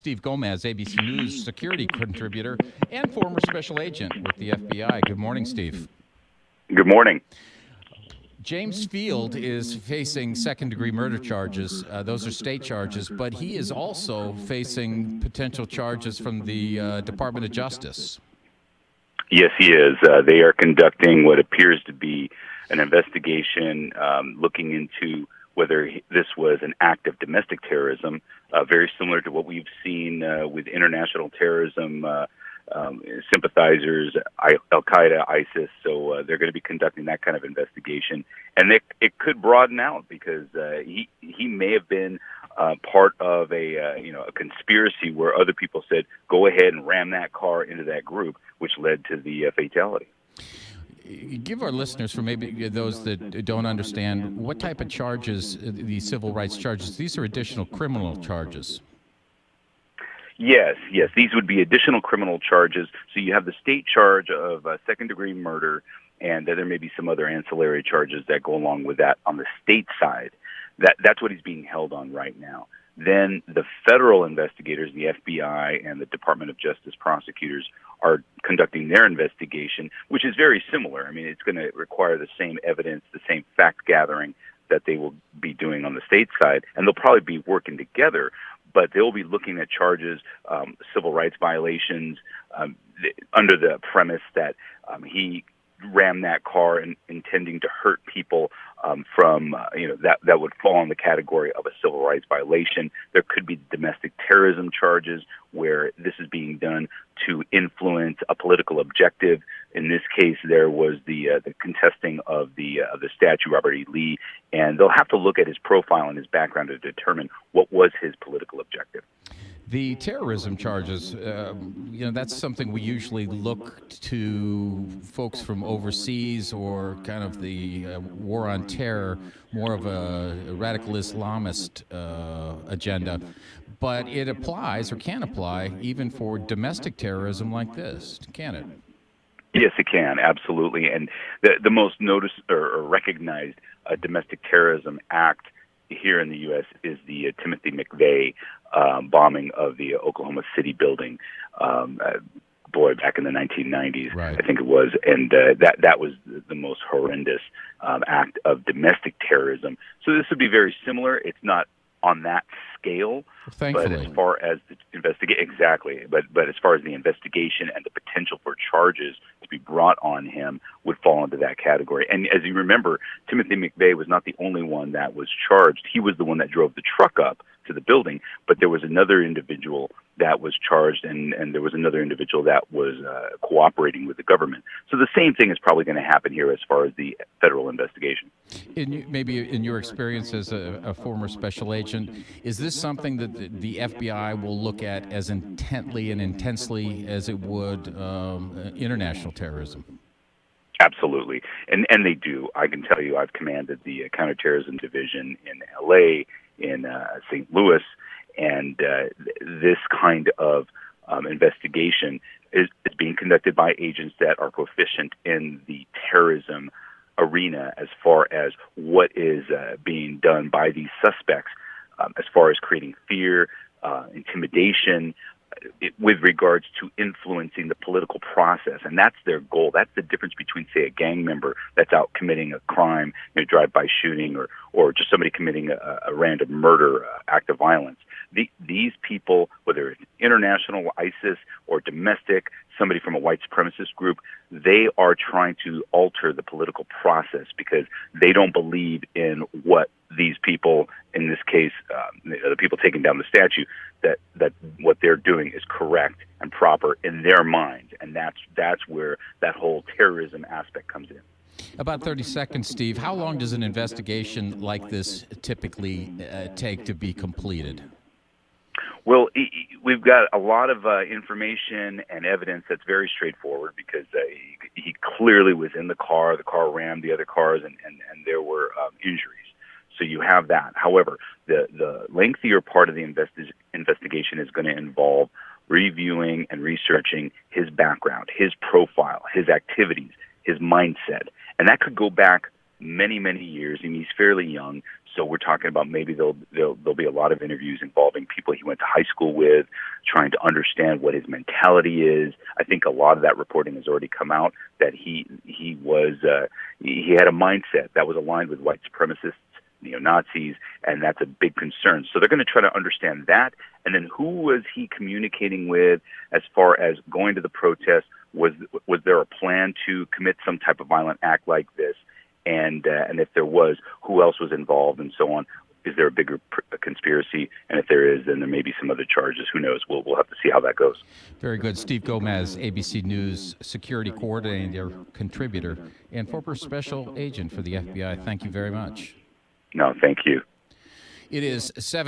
Steve Gomez, ABC News security contributor and former special agent with the FBI. Good morning, Steve. Good morning. James Field is facing second-degree murder charges. Those are state charges, but he is also facing potential charges from the Department of Justice. Yes, he is. They are conducting what appears to be an investigation looking into whether this was an act of domestic terrorism, very similar to what we've seen with international terrorism sympathizers, Al-Qaeda, ISIS. So they're going to be conducting that kind of investigation. And it could broaden out because he may have been part of a conspiracy where other people said, go ahead and ram that car into that group, which led to the fatality. Give our listeners, for maybe those that don't understand, what type of charges, the civil rights charges, these are additional criminal charges. Yes. These would be additional criminal charges. So you have the state charge of second-degree murder, and there may be some other ancillary charges that go along with that on the state side. That's what he's being held on right now. Then the federal investigators, the FBI and the Department of Justice prosecutors, are conducting their investigation, which is very similar. I mean, it's going to require the same evidence, the same fact gathering that they will be doing on the state side, and they'll probably be working together, but they'll be looking at charges, civil rights violations, under the premise that he rammed that car intending to hurt people that would fall in the category of a civil rights violation. There could be domestic terrorism charges where this is being done to influence a political objective. In this case, there was the contesting of the statue, Robert E. Lee, and they'll have to look at his profile and his background to determine what was his political objective. The terrorism charges, that's something we usually look to folks from overseas or kind of the war on terror, more of a radical Islamist agenda. But it applies or can apply even for domestic terrorism like this, can it? Yes, it can, absolutely. And the most noticed or recognized domestic terrorism act here in the U.S. is the Timothy McVeigh bombing of the Oklahoma City building, back in the 1990s, right. I think it was. And that was the most horrendous act of domestic terrorism. So this would be very similar. It's not on that scale, thankfully. But as far as the But as far as the investigation and the potential for charges to be brought on him would fall into that category. And as you remember, Timothy McVeigh was not the only one that was charged. He was the one that drove the truck up to the building, but there was another individual that was charged, and there was another individual that was cooperating with the government. So the same thing is probably going to happen here as far as the federal investigation. Maybe in your experience as a former special agent, is this something that the FBI will look at as intently and intensely as it would international terrorism? Absolutely, and they do. I can tell you, I've commanded the counterterrorism division in L.A., in St. Louis, and this kind of investigation is being conducted by agents that are proficient in the terrorism arena as far as what is being done by these suspects, as far as creating fear, intimidation, with regards to influencing the political process. And that's their goal. That's the difference between, say, a gang member that's out committing a crime, drive-by shooting, or just somebody committing a random murder act of violence. These people, whether it's international ISIS or domestic, somebody from a white supremacist group, they are trying to alter the political process because they don't believe in what these people, in this case, the people taking down the statue, that what they're doing is correct and proper in their minds. And that's where that whole terrorism aspect comes in. About 30 seconds, Steve. How long does an investigation like this typically take to be completed? Well, we've got a lot of information and evidence that's very straightforward because he clearly was in the car rammed the other cars, and there were injuries. So you have that. However, the lengthier part of the investigation is going to involve reviewing and researching his background, his profile, his activities, his mindset. And that could go back many, many years, and he's fairly young. So we're talking about maybe there'll be a lot of interviews involving people he went to high school with, trying to understand what his mentality is. I think a lot of that reporting has already come out that he had a mindset that was aligned with white supremacists, neo-Nazis, and that's a big concern. So they're going to try to understand that. And then who was he communicating with as far as going to the protest? Was there a plan to commit some type of violent act like this? And if there was, who else was involved and so on? Is there a bigger conspiracy? And if there is, then there may be some other charges. Who knows? We'll have to see how that goes. Very good. Steve Gomez, ABC News security coordinator, contributor, and former special agent for the FBI. Thank you very much. No, thank you. It is 7.